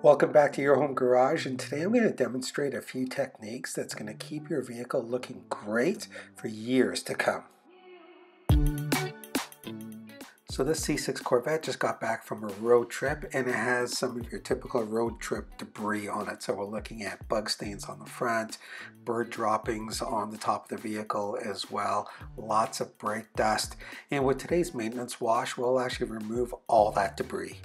Welcome back to your home garage, and today I'm going to demonstrate a few techniques that's going to keep your vehicle looking great for years to come. So this C6 Corvette just got back from a road trip, and it has some of your typical road trip debris on it. So we're looking at bug stains on the front, bird droppings on the top of the vehicle as well, lots of brake dust. And with today's maintenance wash, we'll actually remove all that debris.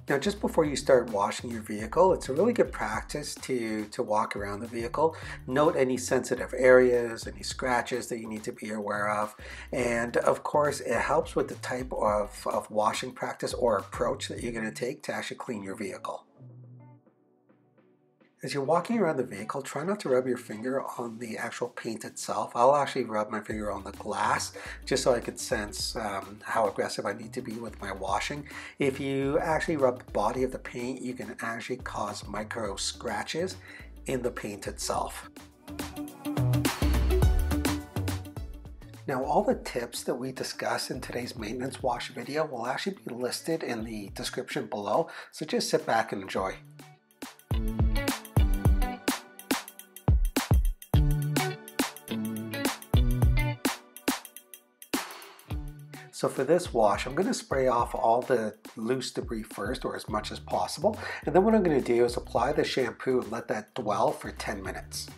Now, just before you start washing your vehicle, it's a really good practice to walk around the vehicle. Note any sensitive areas, any scratches that you need to be aware of. And of course, it helps with the type of washing practice or approach that you're going to take to actually clean your vehicle. As you're walking around the vehicle, try not to rub your finger on the actual paint itself. I'll actually rub my finger on the glass just so I can sense how aggressive I need to be with my washing. If you actually rub the body of the paint, you can actually cause micro scratches in the paint itself. Now, all the tips that we discuss in today's maintenance wash video will actually be listed in the description below, so just sit back and enjoy. So for this wash, I'm going to spray off all the loose debris first, or as much as possible. And then what I'm going to do is apply the shampoo and let that dwell for 10 minutes.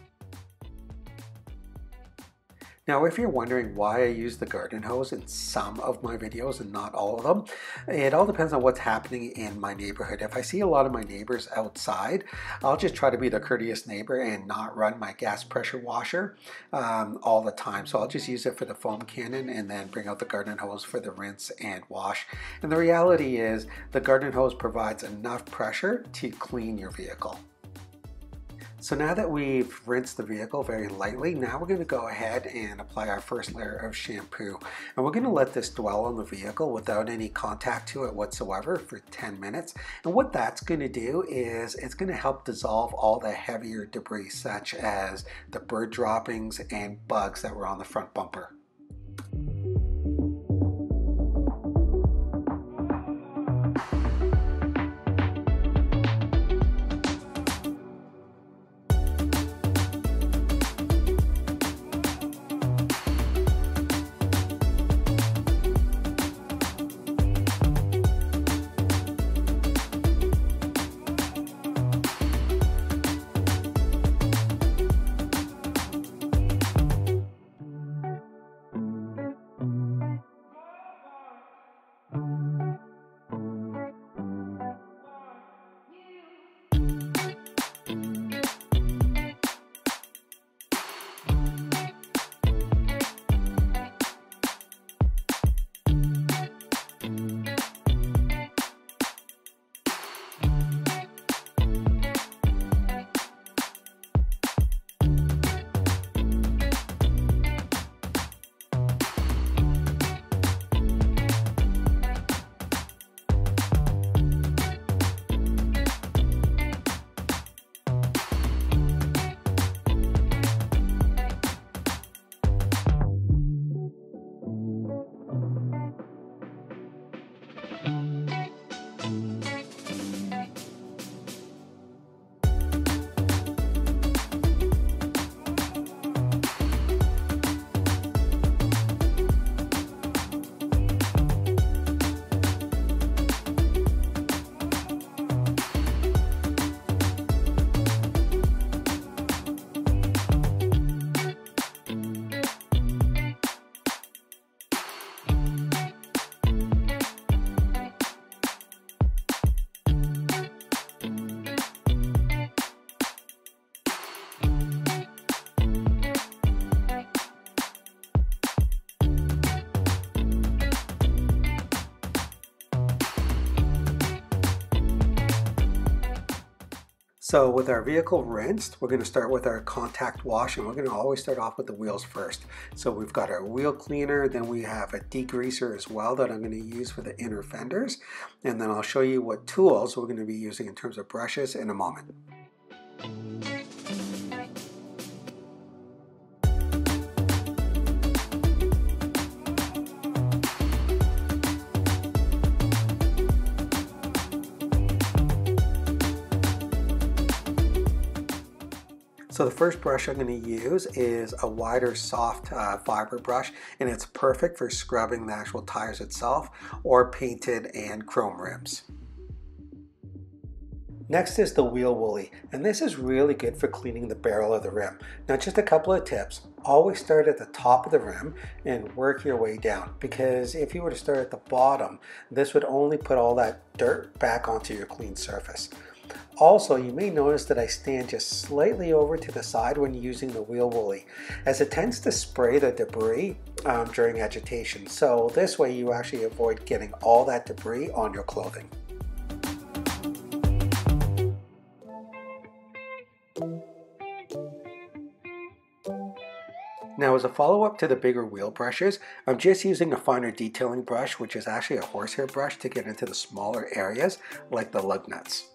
Now, if you're wondering why I use the garden hose in some of my videos and not all of them, it all depends on what's happening in my neighborhood. If I see a lot of my neighbors outside, I'll just try to be the courteous neighbor and not run my gas pressure washer all the time. So I'll just use it for the foam cannon and then bring out the garden hose for the rinse and wash. And the reality is the garden hose provides enough pressure to clean your vehicle. So now that we've rinsed the vehicle very lightly, now we're going to go ahead and apply our first layer of shampoo. And we're going to let this dwell on the vehicle without any contact to it whatsoever for 10 minutes. And what that's going to do is it's going to help dissolve all the heavier debris, such as the bird droppings and bugs that were on the front bumper. So with our vehicle rinsed, we're going to start with our contact wash, and we're going to always start off with the wheels first. So we've got our wheel cleaner, then we have a degreaser as well that I'm going to use for the inner fenders, and then I'll show you what tools we're going to be using in terms of brushes in a moment. So the first brush I'm going to use is a wider soft fiber brush, and it's perfect for scrubbing the actual tires itself or painted and chrome rims. Next is the wheel woolly, and this is really good for cleaning the barrel of the rim. Now just a couple of tips. Always start at the top of the rim and work your way down, because if you were to start at the bottom, this would only put all that dirt back onto your clean surface. Also, you may notice that I stand just slightly over to the side when using the wheel woolly, as it tends to spray the debris during agitation. So this way you actually avoid getting all that debris on your clothing. Now, as a follow-up to the bigger wheel brushes, I'm just using a finer detailing brush, which is actually a horsehair brush, to get into the smaller areas like the lug nuts.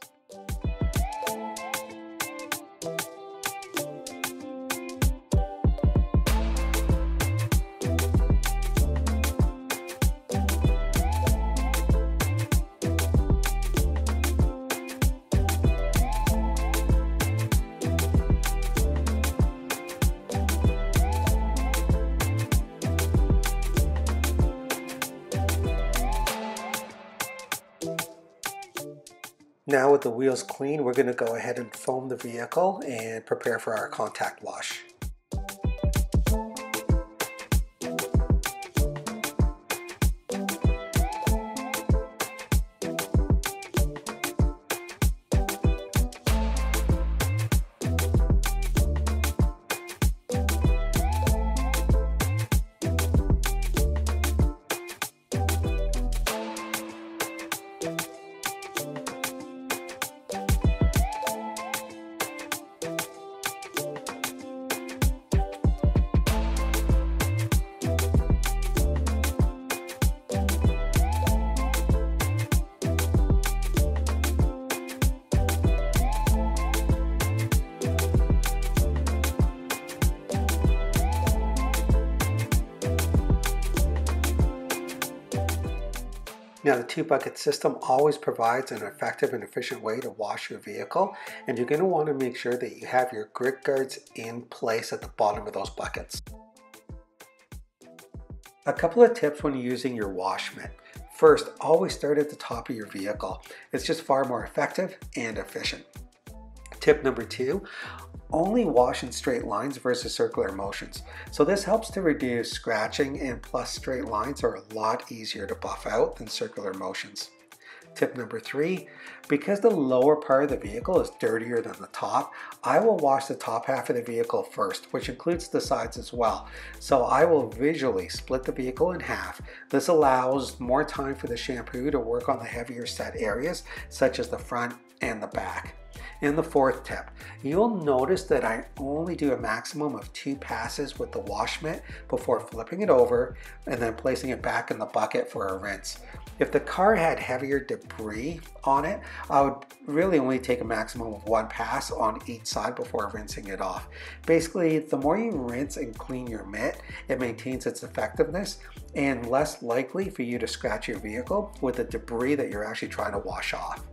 Now with the wheels clean, we're going to go ahead and foam the vehicle and prepare for our contact wash. Now the 2-bucket system always provides an effective and efficient way to wash your vehicle, and you're going to want to make sure that you have your grit guards in place at the bottom of those buckets. A couple of tips when using your wash mitt. First, always start at the top of your vehicle. It's just far more effective and efficient. Tip number 2, only wash in straight lines versus circular motions. So this helps to reduce scratching, and plus straight lines are a lot easier to buff out than circular motions. Tip number 3, because the lower part of the vehicle is dirtier than the top, I will wash the top half of the vehicle first, which includes the sides as well. So I will visually split the vehicle in half. This allows more time for the shampoo to work on the heavier set areas, such as the front and the back. And the 4th tip, you'll notice that I only do a maximum of 2 passes with the wash mitt before flipping it over and then placing it back in the bucket for a rinse. If the car had heavier debris on it, I would really only take a maximum of 1 pass on each side before rinsing it off. Basically, the more you rinse and clean your mitt, it maintains its effectiveness and less likely for you to scratch your vehicle with the debris that you're actually trying to wash off.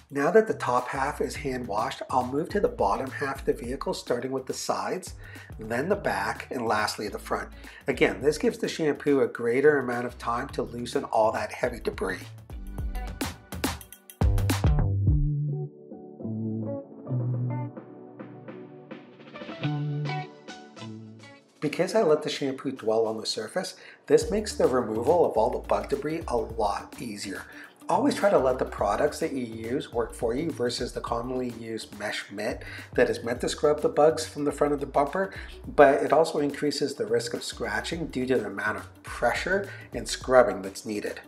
Now that the top half is hand washed, I'll move to the bottom half of the vehicle, starting with the sides, then the back, and lastly the front. Again, this gives the shampoo a greater amount of time to loosen all that heavy debris. Because I let the shampoo dwell on the surface, this makes the removal of all the bug debris a lot easier. Always try to let the products that you use work for you versus the commonly used mesh mitt that is meant to scrub the bugs from the front of the bumper, but it also increases the risk of scratching due to the amount of pressure and scrubbing that's needed.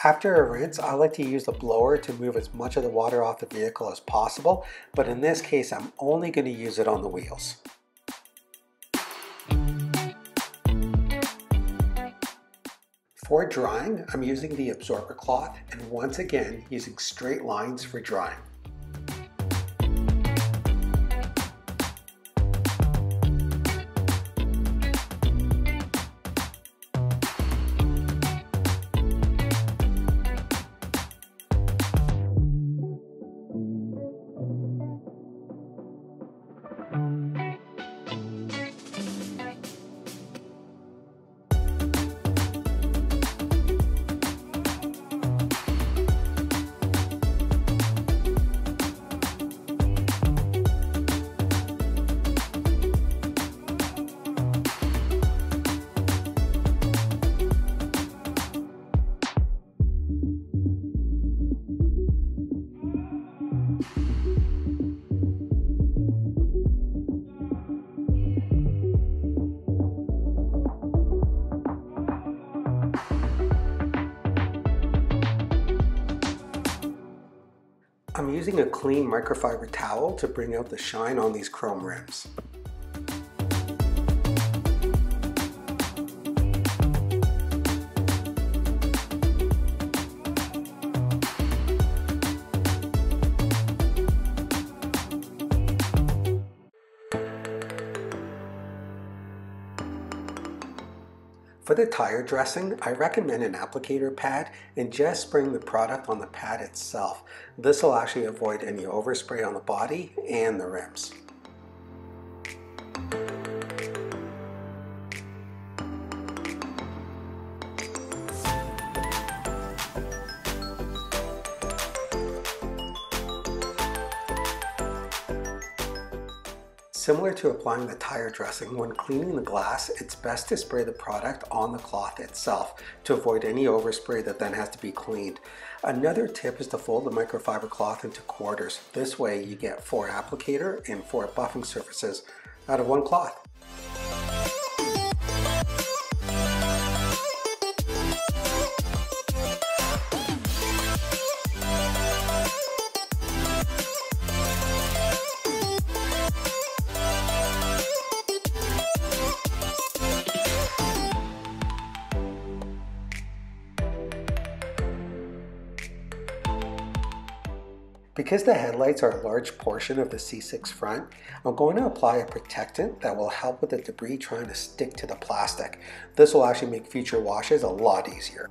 After a rinse, I like to use the blower to move as much of the water off the vehicle as possible, but in this case I'm only going to use it on the wheels. For drying, I'm using the absorber cloth and once again using straight lines for drying. I'm using a clean microfiber towel to bring out the shine on these chrome rims. For the tire dressing, I recommend an applicator pad and just spring the product on the pad itself. This will actually avoid any overspray on the body and the rims. Similar to applying the tire dressing, when cleaning the glass, it's best to spray the product on the cloth itself to avoid any overspray that then has to be cleaned. Another tip is to fold the microfiber cloth into quarters. This way you get 4 applicator and 4 buffing surfaces out of one cloth. Because the headlights are a large portion of the C6 front, I'm going to apply a protectant that will help with the debris trying to stick to the plastic. This will actually make future washes a lot easier.